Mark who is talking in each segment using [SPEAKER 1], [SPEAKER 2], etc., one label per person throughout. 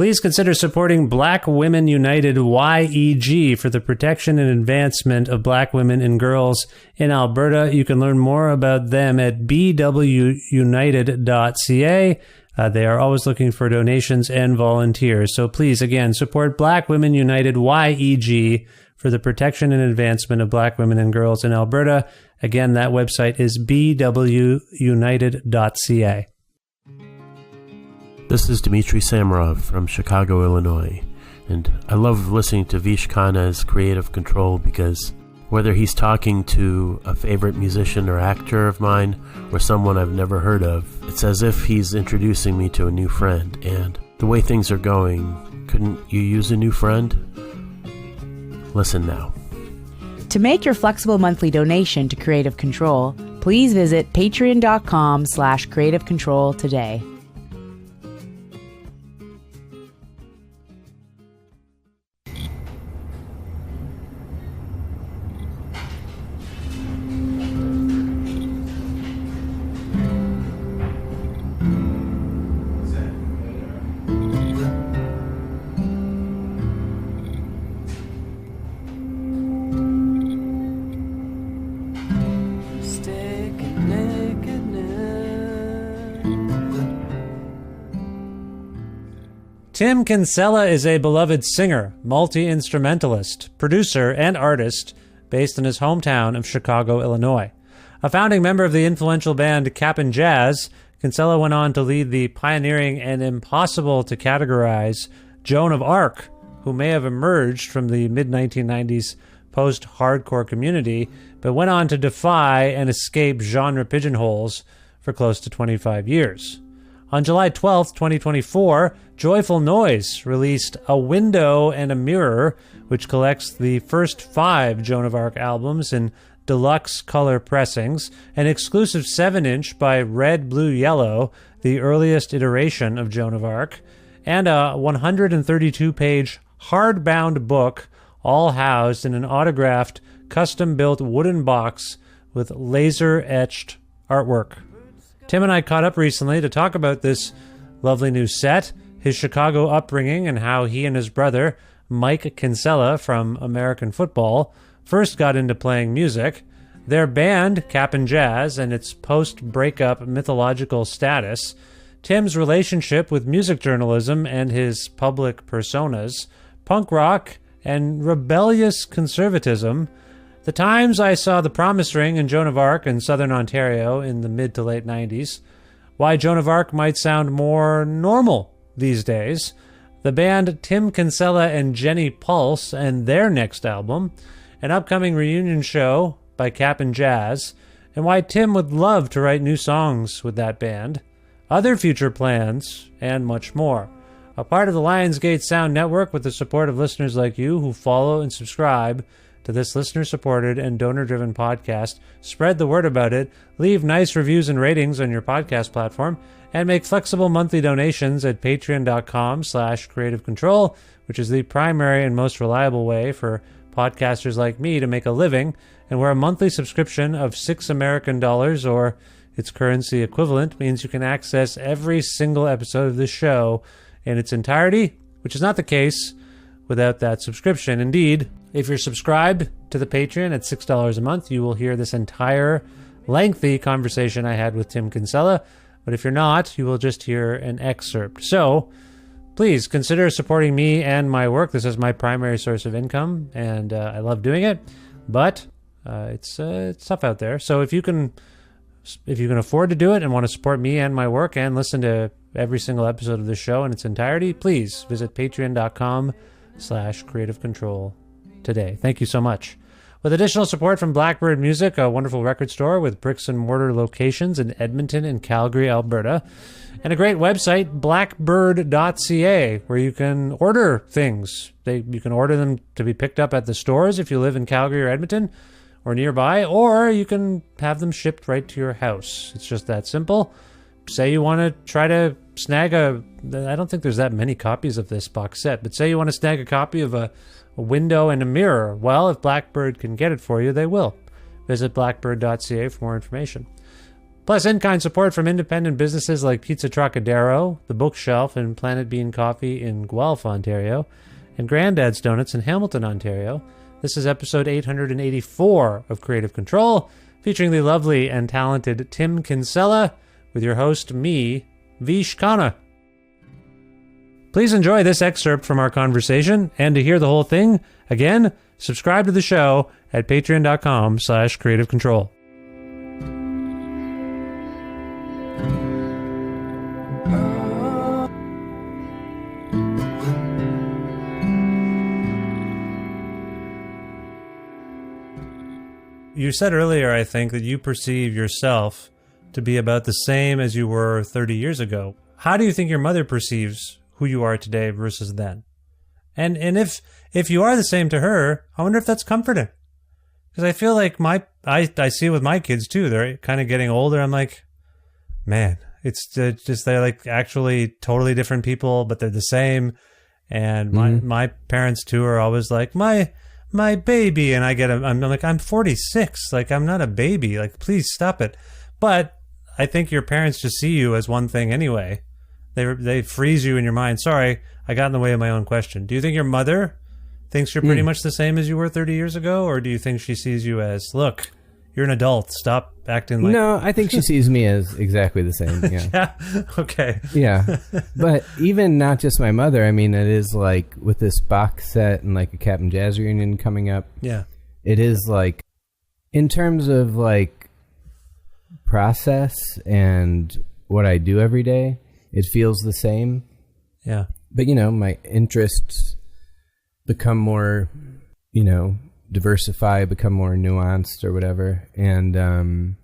[SPEAKER 1] Please consider supporting Black Women United YEG for the protection and advancement of Black women and girls in Alberta. You can learn more about them at bwunited.ca. They are always looking for donations and volunteers. So please, again, support Black Women United YEG for the protection and advancement of Black women and girls in Alberta. Again, that website is bwunited.ca.
[SPEAKER 2] This is Dmitry Samarov from Chicago, Illinois, and I love listening to Vish Khanna's Creative Control because whether he's talking to a favorite musician or actor of mine or someone I've never heard of, it's as if he's introducing me to a new friend. And the way things are going, couldn't you use a new friend? Listen now.
[SPEAKER 3] To make your flexible monthly donation to Creative Control, please visit patreon.com/creativecontrol today.
[SPEAKER 1] Tim Kinsella is a beloved singer, multi-instrumentalist, producer, and artist based in his hometown of Chicago, Illinois. A founding member of the influential band Cap'n Jazz, Kinsella went on to lead the pioneering and impossible to categorize Joan of Arc, who may have emerged from the mid-1990s post-hardcore community, but went on to defy and escape genre pigeonholes for close to 25 years. On July 12, 2024, Joyful Noise released A Window and a Mirror, which collects the first 5 Joan of Arc albums in deluxe color pressings, an exclusive 7-inch by Red, Blue, Yellow, the earliest iteration of Joan of Arc, and a 132-page hardbound book, all housed in an autographed, custom-built wooden box with laser-etched artwork. Tim and I caught up recently to talk about this lovely new set, his Chicago upbringing, and how he and his brother, Mike Kinsella from American football, first got into playing music, their band, Cap'n Jazz, and its post-breakup mythological status, Tim's relationship with music journalism and his public personas, punk rock, and rebellious conservatism, the times I saw the Promise Ring in Joan of Arc in southern Ontario in the mid to late 90s, why Joan of Arc might sound more normal these days, the band Tim Kinsella and Jenny Pulse and their next album, an upcoming reunion show by Cap'n Jazz, and why Tim would love to write new songs with that band, other future plans, and much more. A part of the Lionsgate Sound Network with the support of listeners like you who follow and subscribe to this listener-supported and donor-driven podcast, spread the word about it, leave nice reviews and ratings on your podcast platform, and make flexible monthly donations at patreon.com/creativecontrol, which is the primary and most reliable way for podcasters like me to make a living, and where a monthly subscription of $6 American or its currency equivalent means you can access every single episode of this show in its entirety, which is not the case without that subscription. Indeed, if you're subscribed to the Patreon at $6 a month, you will hear this entire lengthy conversation I had with Tim Kinsella. But if you're not, you will just hear an excerpt. So please consider supporting me and my work. This is my primary source of income, and I love doing it. But it's tough out there. So if you can afford to do it and want to support me and my work and listen to every single episode of this show in its entirety, please visit patreon.com/creativecontrol today. Thank you so much. With additional support from Blackbird Music, a wonderful record store with bricks and mortar locations in Edmonton and Calgary, Alberta, and a great website, blackbird.ca, where you can order things. You can order them to be picked up at the stores if you live in Calgary or Edmonton or nearby, or you can have them shipped right to your house. It's just that simple. Say you want to try to snag I don't think there's that many copies of this box set, but say you want to snag a copy of a window and a mirror. Well, if Blackbird can get it for you, they will. Visit blackbird.ca for more information. Plus in-kind support from independent businesses like Pizza Trocadero, The Bookshelf, and Planet Bean Coffee in Guelph, Ontario, and Granddad's Donuts in Hamilton, Ontario. This is episode 884 of Creative Control, featuring the lovely and talented Tim Kinsella, with your host, me, Vish Khanna. Please enjoy this excerpt from our conversation, and to hear the whole thing, again, subscribe to the show at patreon.com/creativecontrol. You said earlier, I think, that you perceive yourself to be about the same as you were 30 years ago. How do you think your mother perceives who you are today versus then? And if you are the same to her, I wonder if that's comforting. Because I feel like I see it with my kids too. They're kind of getting older. I'm like, man, it's just they're like actually totally different people, but they're the same. And my parents too are always like, my baby, and I'm like, I'm 46, like I'm not a baby, like please stop it. But I think your parents just see you as one thing anyway. They freeze you in your mind. Sorry, I got in the way of my own question. Do you think your mother thinks you're pretty much the same as you were 30 years ago, or do you think she sees you as, look, you're an adult, stop acting like...
[SPEAKER 4] No, I think she sees me as exactly the same. Yeah.
[SPEAKER 1] Yeah? Okay.
[SPEAKER 4] Yeah. But even not just my mother, I mean, it is like with this box set and like a Captain Jazz reunion coming up.
[SPEAKER 1] Yeah.
[SPEAKER 4] It is like, in terms of like process and what I do every day, it feels the same.
[SPEAKER 1] Yeah.
[SPEAKER 4] But, my interests become more, diversify, become more nuanced or whatever. And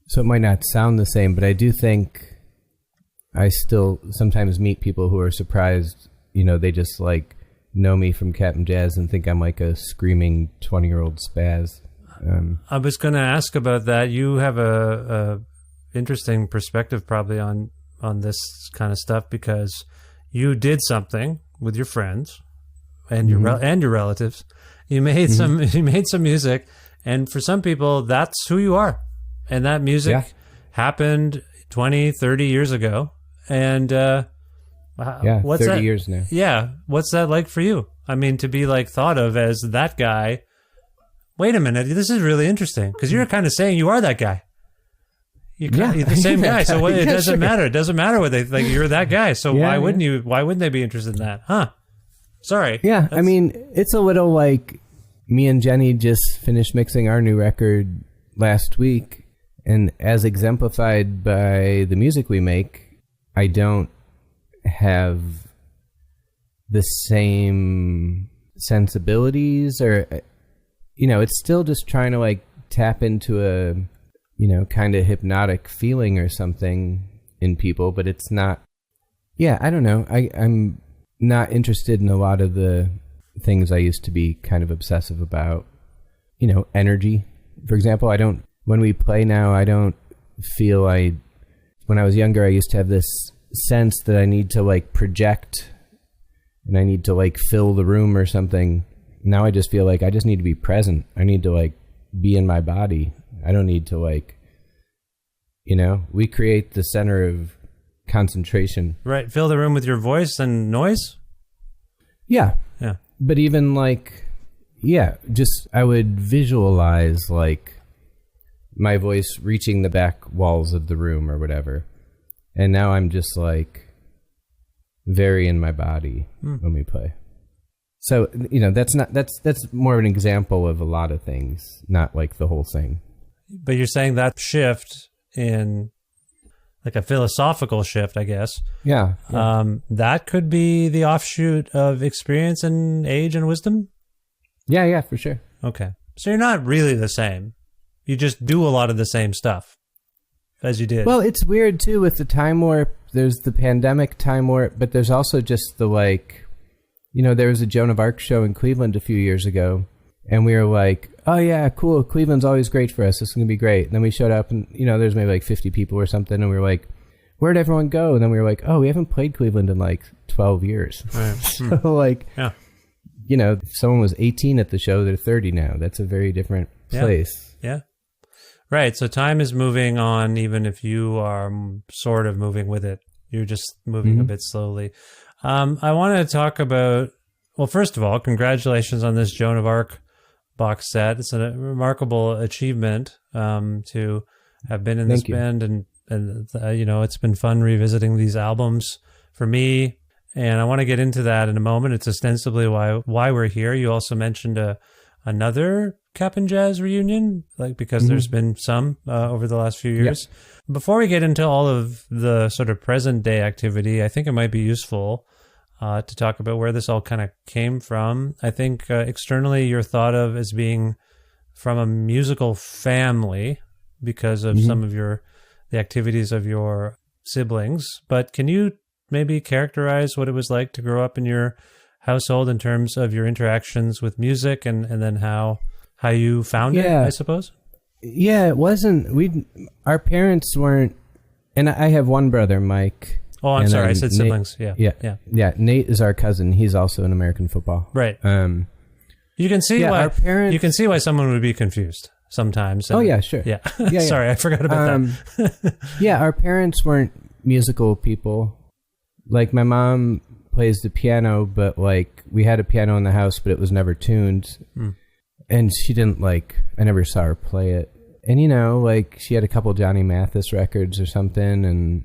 [SPEAKER 4] so it might not sound the same, but I do think I still sometimes meet people who are surprised, they just like know me from Captain Jazz and think I'm like a screaming 20-year-old spaz.
[SPEAKER 1] I was going to ask about that. You have a interesting perspective probably on this kind of stuff, because you did something with your friends and your relatives. You made some music, and for some people that's who you are, and that music happened 20, 30 years ago, and what's
[SPEAKER 4] 30
[SPEAKER 1] that?
[SPEAKER 4] Years now.
[SPEAKER 1] Yeah, what's that like for you? I mean, to be like thought of as that guy. Wait a minute, this is really interesting, because you're kind of saying you are that guy. You're the same guy, so it doesn't matter. It doesn't matter what they think. You're that guy, so why wouldn't you? Why wouldn't they be interested in that? Huh? Sorry.
[SPEAKER 4] Yeah, I mean, it's a little like me and Jenny just finished mixing our new record last week, and as exemplified by the music we make, I don't have the same sensibilities, or it's still just trying to like tap into a kind of hypnotic feeling or something in people, but it's not. Yeah, I don't know. I'm not interested in a lot of the things I used to be kind of obsessive about. Energy, for example. When we play now, I don't feel when I was younger, I used to have this sense that I need to like project and I need to like fill the room or something. Now I just feel like I just need to be present. I need to like be in my body. I don't need to like, we create the center of concentration.
[SPEAKER 1] Right. Fill the room with your voice and noise?
[SPEAKER 4] Yeah.
[SPEAKER 1] Yeah.
[SPEAKER 4] But even like, just I would visualize like my voice reaching the back walls of the room or whatever. And now I'm just like very in my body when we play. So, that's more of an example of a lot of things, not like the whole thing.
[SPEAKER 1] But you're saying that shift in like a philosophical shift, I guess.
[SPEAKER 4] Yeah.
[SPEAKER 1] That could be the offshoot of experience and age and wisdom?
[SPEAKER 4] Yeah, for sure.
[SPEAKER 1] Okay. So you're not really the same. You just do a lot of the same stuff as you did.
[SPEAKER 4] Well, it's weird too with the time warp. There's the pandemic time warp, but there's also just the like, there was a Joan of Arc show in Cleveland a few years ago, and we were like, oh yeah, cool, Cleveland's always great for us, this is going to be great. And then we showed up and, there's maybe like 50 people or something, and we were like, where'd everyone go? And then we were like, oh, we haven't played Cleveland in like 12 years. Right. So like, if someone was 18 at the show, they're 30 now. That's a very different place.
[SPEAKER 1] Yeah. Right. So time is moving on, even if you are sort of moving with it. You're just moving a bit slowly. I want to talk about, well, first of all, congratulations on this Joan of Arc box set. It's a remarkable achievement to have been in this band. And it's been fun revisiting these albums for me. And I want to get into that in a moment. It's ostensibly why we're here. You also mentioned another Cap and Jazz reunion, because there's been some over the last few years. Yeah. Before we get into all of the sort of present day activity, I think it might be useful to talk about where this all kind of came from. I think externally you're thought of as being from a musical family because of some of the activities of your siblings. But can you maybe characterize what it was like to grow up in your household in terms of your interactions with music and then how you found it, I suppose?
[SPEAKER 4] Yeah, it wasn't, our parents weren't, and I have one brother, Mike.
[SPEAKER 1] Oh, I'm sorry, I said siblings.
[SPEAKER 4] Yeah. Nate is our cousin. He's also in American football.
[SPEAKER 1] Right. You can see why our parents, you can see why someone would be confused sometimes.
[SPEAKER 4] Oh yeah, sure.
[SPEAKER 1] Yeah. Sorry, I forgot about that.
[SPEAKER 4] Yeah, our parents weren't musical people. Like my mom plays the piano, but we had a piano in the house, but it was never tuned. And she didn't I never saw her play it. And she had a couple Johnny Mathis records or something, and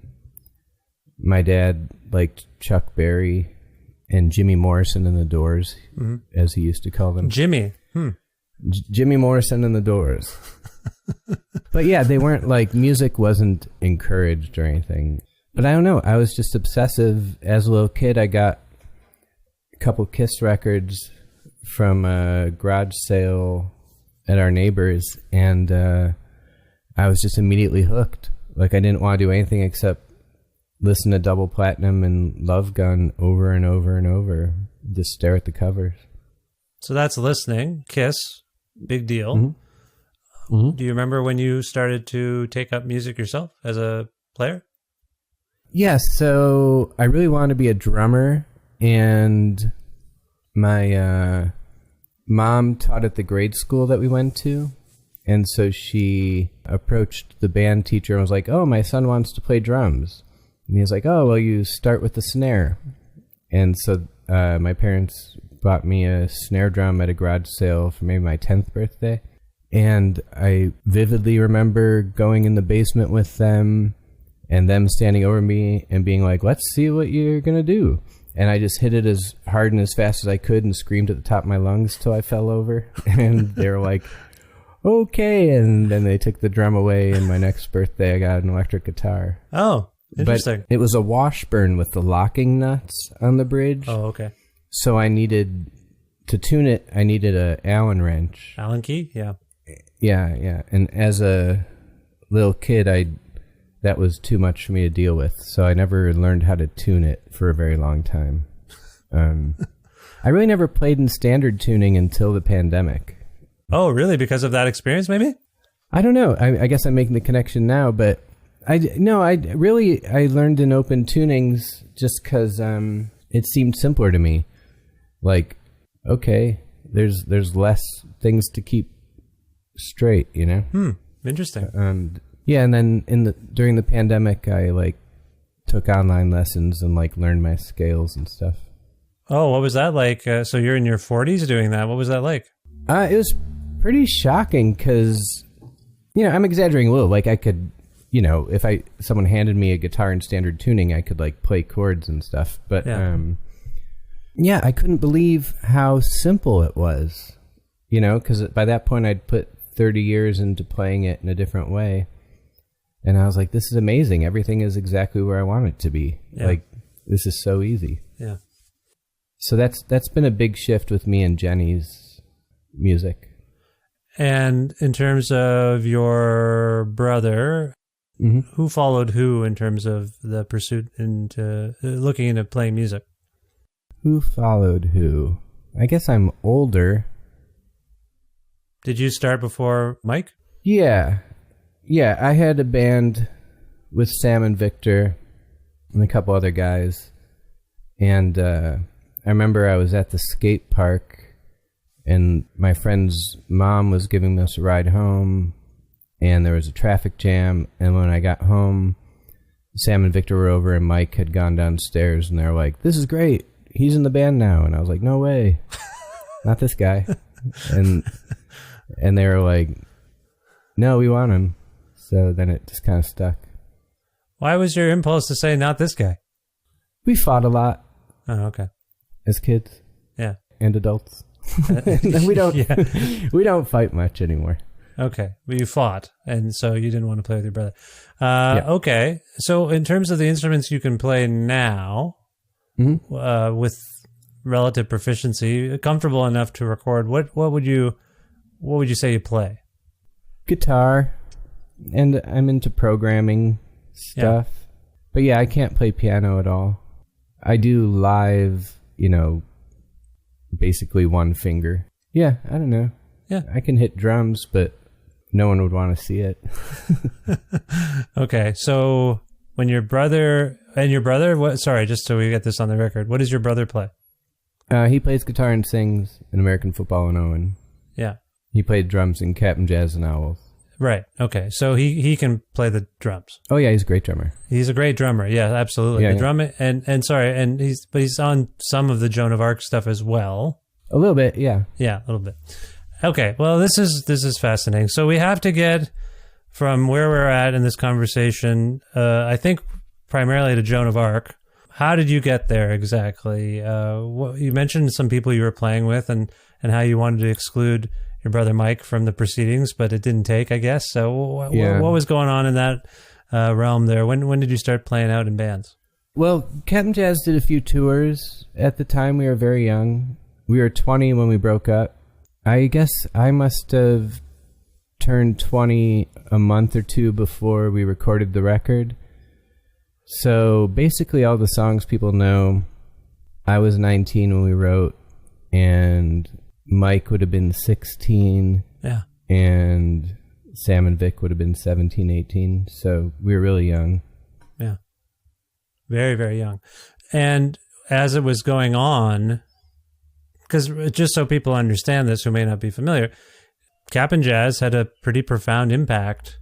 [SPEAKER 4] my dad liked Chuck Berry and Jimmy Morrison and the Doors, as he used to call them.
[SPEAKER 1] Jimmy.
[SPEAKER 4] Jimmy Morrison and the Doors. But yeah, they weren't music wasn't encouraged or anything. But I don't know. I was just obsessive. As a little kid, I got a couple Kiss records from a garage sale at our neighbor's, and I was just immediately hooked. I didn't want to do anything except listen to Double Platinum and Love Gun over and over and over. Just stare at the covers.
[SPEAKER 1] So that's listening. Kiss, big deal. Do you remember when you started to take up music yourself as a player?
[SPEAKER 4] Yes, so I really wanted to be a drummer, and my mom taught at the grade school that we went to, and so she approached the band teacher and was like, "Oh, my son wants to play drums." And he was like, "Oh, well, you start with the snare." And so my parents bought me a snare drum at a garage sale for maybe my 10th birthday, and I vividly remember going in the basement with them and them standing over me and being like, "Let's see what you're going to do." And I just hit it as hard and as fast as I could and screamed at the top of my lungs till I fell over. And they were like, "Okay." And then they took the drum away, and my next birthday I got an electric guitar.
[SPEAKER 1] Oh, interesting.
[SPEAKER 4] But it was a Washburn with the locking nuts on the bridge.
[SPEAKER 1] Oh, okay.
[SPEAKER 4] So to tune it, I needed a Allen wrench.
[SPEAKER 1] Allen key? Yeah.
[SPEAKER 4] Yeah. And as a little kid, that was too much for me to deal with, so I never learned how to tune it for a very long time. I really never played in standard tuning until the pandemic.
[SPEAKER 1] Oh, really? Because of that experience, maybe?
[SPEAKER 4] I don't know. I guess I'm making the connection now, but I learned in open tunings just because it seemed simpler to me. Okay, there's less things to keep straight,
[SPEAKER 1] Interesting.
[SPEAKER 4] Yeah, and then during the pandemic, I took online lessons and learned my scales and stuff.
[SPEAKER 1] Oh, what was that like? So you're in your 40s doing that. What was that like?
[SPEAKER 4] It was pretty shocking because, I'm exaggerating a little. I could, if someone handed me a guitar in standard tuning, I could play chords and stuff. But yeah, I couldn't believe how simple it was. Because by that point I'd put 30 years into playing it in a different way. And I was like, this is amazing. Everything is exactly where I want it to be. Yeah. This is so easy.
[SPEAKER 1] Yeah.
[SPEAKER 4] So that's been a big shift with me and Jenny's music.
[SPEAKER 1] And in terms of your brother, who followed who in terms of the pursuit into looking into playing music?
[SPEAKER 4] Who followed who? I guess I'm older.
[SPEAKER 1] Did you start before Mike?
[SPEAKER 4] Yeah, I had a band with Sam and Victor and a couple other guys. And I remember I was at the skate park and my friend's mom was giving us a ride home. and there was a traffic jam. And when I got home, Sam and Victor were over, and Mike had gone downstairs, and they were like, "This is great. He's in the band now." And I was like, "No way, not this guy." And they were like, "No, we want him." So then it just kind of stuck.
[SPEAKER 1] Why was your impulse to say not this guy?
[SPEAKER 4] We fought a lot.
[SPEAKER 1] Oh, okay.
[SPEAKER 4] As kids.
[SPEAKER 1] Yeah.
[SPEAKER 4] And adults. we don't fight much anymore.
[SPEAKER 1] Okay. Well, you fought, and so you didn't want to play with your brother.
[SPEAKER 4] Yeah.
[SPEAKER 1] Okay. So in terms of the instruments you can play now, with relative proficiency, comfortable enough to record, what would you say you play?
[SPEAKER 4] Guitar, and I'm into programming stuff. Yeah. But yeah, I can't play piano at all. I do live, basically one finger. Yeah, I don't know.
[SPEAKER 1] Yeah.
[SPEAKER 4] I can hit drums, but no one would want to see it.
[SPEAKER 1] Okay, so when your brother, sorry, just so we get this on the record, what does your brother play?
[SPEAKER 4] He plays guitar and sings in American Football and Owen.
[SPEAKER 1] Yeah. He
[SPEAKER 4] played drums in Captain Jazz and Owls.
[SPEAKER 1] Right. Okay. So he can play the drums.
[SPEAKER 4] Oh yeah, he's a great drummer.
[SPEAKER 1] He's a great drummer. Yeah, absolutely.
[SPEAKER 4] Yeah,
[SPEAKER 1] drumming and he's on some of the Joan of Arc stuff as well.
[SPEAKER 4] A little bit, yeah.
[SPEAKER 1] Yeah, a little bit. Okay. Well, this is fascinating. So we have to get from where we're at in this conversation, I think primarily to Joan of Arc. How did you get there exactly? You mentioned some people you were playing with and how you wanted to exclude your brother Mike from the proceedings, but it didn't take, I guess. So what was going on in that realm there? When did you start playing out in bands?
[SPEAKER 4] Well, Captain Jazz did a few tours. At the time, we were very young. We were 20 when we broke up. I guess I must have turned 20 a month or two before we recorded the record. So basically all the songs people know, I was 19 when we wrote, and Mike would have been 16.
[SPEAKER 1] Yeah.
[SPEAKER 4] And Sam and Vic would have been 17, 18. So we were really young.
[SPEAKER 1] Yeah. Very, very young. And as it was going on, because just so people understand this who may not be familiar, Captain Jazz had a pretty profound impact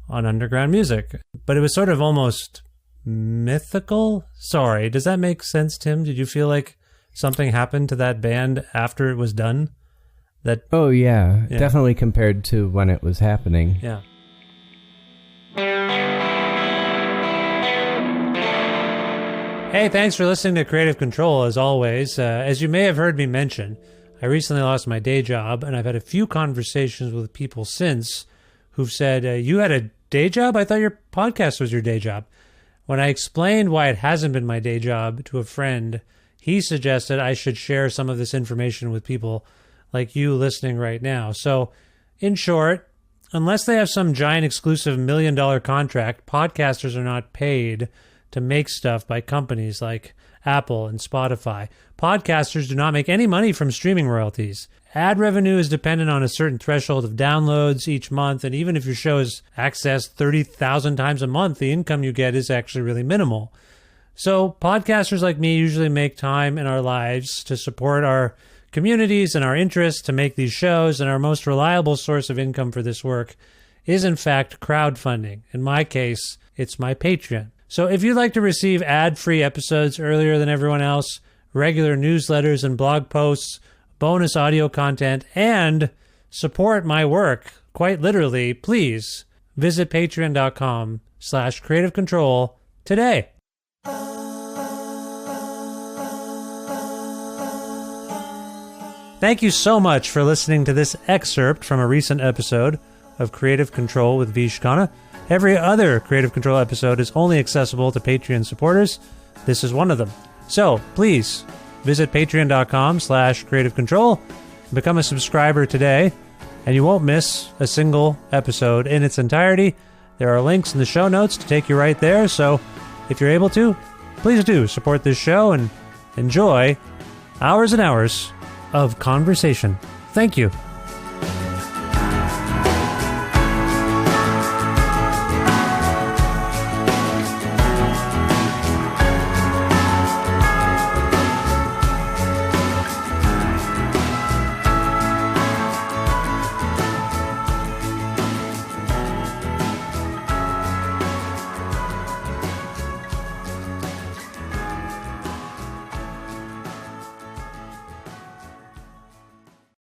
[SPEAKER 1] on underground music. But it was sort of almost mythical. Sorry, does that make sense, Tim? Did you feel like something happened to that band after it was done?
[SPEAKER 4] Oh yeah, definitely compared to when it was happening.
[SPEAKER 1] Yeah. Hey, thanks for listening to Creative Control, as always. As you may have heard me mention, I recently lost my day job, and I've had a few conversations with people since who've said, you had a day job? I thought your podcast was your day job. When I explained why it hasn't been my day job to a friend, he suggested I should share some of this information with people like you listening right now. So, in short, unless they have some giant exclusive $1 million contract, podcasters are not paid to make stuff by companies like Apple and Spotify. Podcasters do not make any money from streaming royalties. Ad revenue is dependent on a certain threshold of downloads each month, and even if your show is accessed 30,000 times a month, the income you get is actually really minimal. So podcasters like me usually make time in our lives to support our communities and our interests to make these shows, and our most reliable source of income for this work is in fact crowdfunding. In my case, it's my Patreon. So if you'd like to receive ad-free episodes earlier than everyone else, regular newsletters and blog posts, bonus audio content, and support my work, quite literally, please visit patreon.com/creativecontrol today. Thank you so much for listening to this excerpt from a recent episode of Creative Control with Vish Khanna. Every other Creative Control episode is only accessible to Patreon supporters. This is one of them. So please visit patreon.com/creativecontrol and become a subscriber today, and you won't miss a single episode in its entirety. There are links in the show notes to take you right there. So if you're able to, please do support this show and enjoy hours and hours of conversation. Thank you.